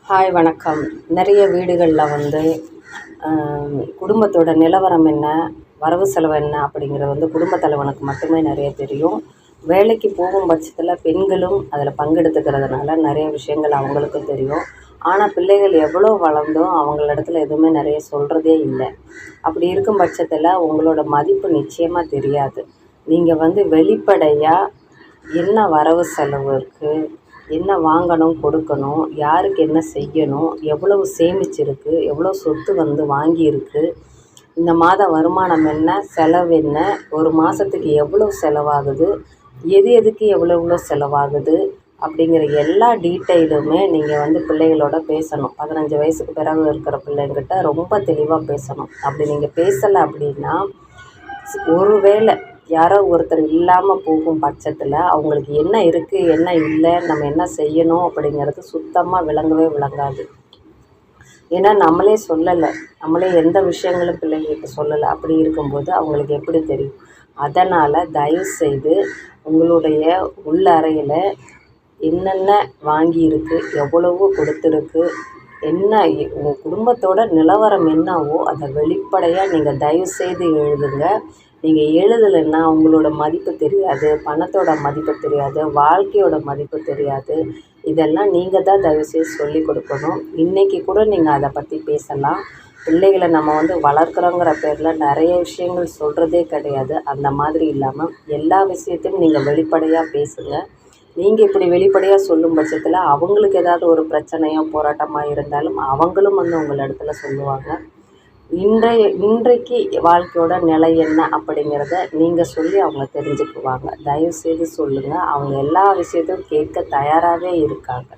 Hi வணக்கம். நிறைய வீடுகளில் குடும்பத்தோட நிலவரம் என்ன, வரவு செலவு என்ன அப்படிங்கிறது குடும்பத் தலைவனுக்கு மட்டுமே நிறைய தெரியும். வேலைக்கு போகும் பட்சத்தில் பெண்களும் அதில் பங்கெடுத்துக்கிறதுனால நிறைய விஷயங்கள் அவங்களுக்கும் தெரியும். ஆனால் பிள்ளைகள் எவ்வளோ வளர்ந்தும் அவங்களிடத்துல எதுவுமே நிறைய சொல்கிறதே இல்லை. அப்படி இருக்கும் பட்சத்தில் உங்களோட மதிப்பு நிச்சயமாக தெரியாது. நீங்கள் வெளிப்படையாக என்ன வரவு செலவு இருக்குது, என்ன வாங்கணும் கொடுக்கணும், யாருக்கு என்ன செய்யணும், எவ்வளவு சேமிச்சிருக்கு, எவ்வளோ சொத்து வாங்கியிருக்கு, இந்த மாத வருமானம் என்ன, செலவு என்ன, ஒரு மாதத்துக்கு எவ்வளோ செலவாகுது, எதுக்கு எவ்வளோ செலவாகுது அப்படிங்கிற எல்லா டீட்டெயிலுமே நீங்கள் பிள்ளைகளோட பேசணும். 15 வயசுக்கு பிறகு இருக்கிற பிள்ளைங்கிட்ட ரொம்ப தெளிவாக பேசணும். அப்படி நீங்கள் பேசலை அப்படின்னா, ஒருவேளை யாரோ ஒருத்தர் இல்லாமல் போகும் பட்சத்தில் அவங்களுக்கு என்ன இருக்குது, என்ன இல்லை, நம்ம என்ன செய்யணும் அப்படிங்கிறது சுத்தமாக விளங்கவே விளங்காது. ஏன்னா நம்மளே சொல்லலை, நம்மளே எந்த விஷயங்களும் பிள்ளைங்களுக்கு சொல்லலை. அப்படி இருக்கும்போது அவங்களுக்கு எப்படி தெரியும்? அதனால் தயவுசெய்து உங்களுடைய உள்ளறையில் என்னென்ன வாங்கியிருக்கு, எவ்வளவு கொடுத்துருக்கு, என்ன உங்கள் குடும்பத்தோட நிலவரம் என்னவோ அதை வெளிப்படையாக நீங்கள் தயவுசெய்து எழுதுங்க. நீங்கள் எழுதலைன்னா உங்களோட மதிப்பு தெரியாது, பணத்தோட மதிப்பு தெரியாது, வாழ்க்கையோட மதிப்பு தெரியாது. இதெல்லாம் நீங்கள் தான் தயவுசெய்து சொல்லிக் கொடுக்கணும். இன்றைக்கி கூட நீங்கள் அதை பற்றி பேசலாம். பிள்ளைகளை நம்ம வளர்க்குறோங்கிற பேரில் நிறைய விஷயங்கள் சொல்கிறதே கிடையாது. அந்த மாதிரி இல்லாமல் எல்லா விஷயத்தையும் நீங்கள் வெளிப்படையாக பேசுங்க. நீங்கள் இப்படி வெளிப்படையாக சொல்லும் பட்சத்தில் அவங்களுக்கு ஏதாவது ஒரு பிரச்சனையோ போராட்டமாக இருந்தாலும் அவங்களும் உங்களிடத்துல சொல்லுவாங்க. இன்றைக்கு வாழ்க்கையோட நிலை என்ன அப்படிங்கிறத நீங்கள் சொல்லி அவங்க தெரிஞ்சுக்குவாங்க. தயவுசெய்து சொல்லுங்கள். அவங்க எல்லா விஷயத்தையும் கேட்க தயாராகவே இருக்காங்க.